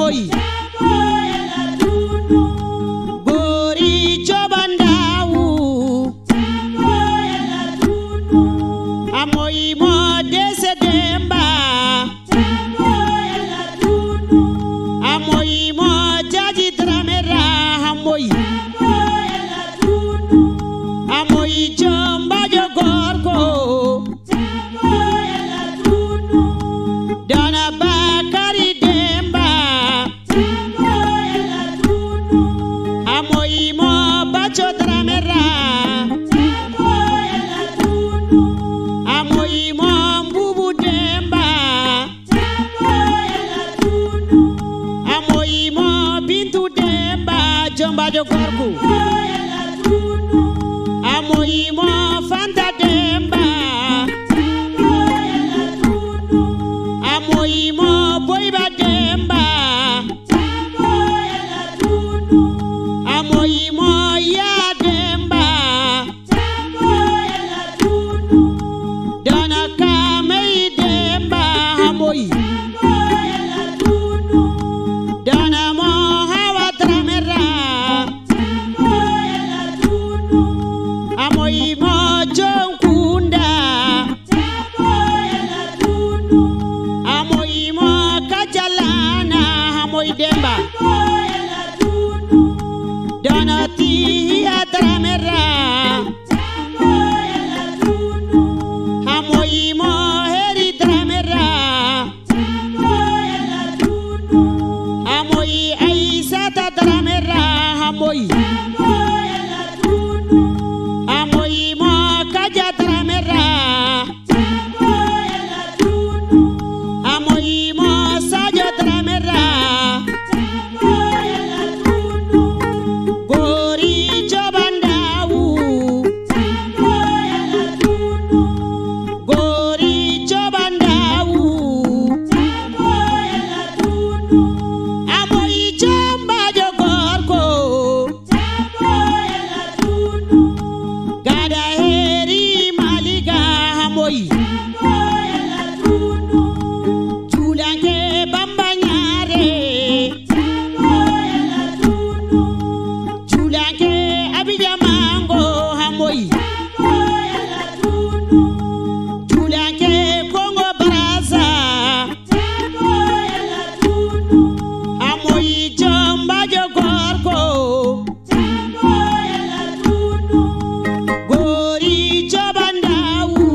hamoy Gori Chobandawu Hamoy mo dese demba Hamoy mo jaji dramera hamoy Hamoy jomba jogorko Dana Bakari Demba Hamoy mo bacho dramera Hamoy mo mbubu Demba Hamoy mo bintu Demba jomba jogorko Hamoy mo Fanta Demba Hamoy mo Boyba Demba Hamoy mo Ya Demba Dana Kamei Demba Hamoy Dana mo Hawa Dramera Hamoy mo Jonkunda Hamoy mo Kajalana Hamoy Demba Dana Tiya Dramera Hamoy mo Heri Dramera Hamoy Aisata Dramera Hamoy Hamoy mo Kaja Dramera Hamoy mo Sajo Dramera Gori Chobandawu Gori Chobandawu Hamoy jomba jogorko Gada heri maliga hamoy Chulange bambanyare Chulange abijamango hamoy Chulange Kongo Brazza Hamoy jomba jogorko Gori Chobandawu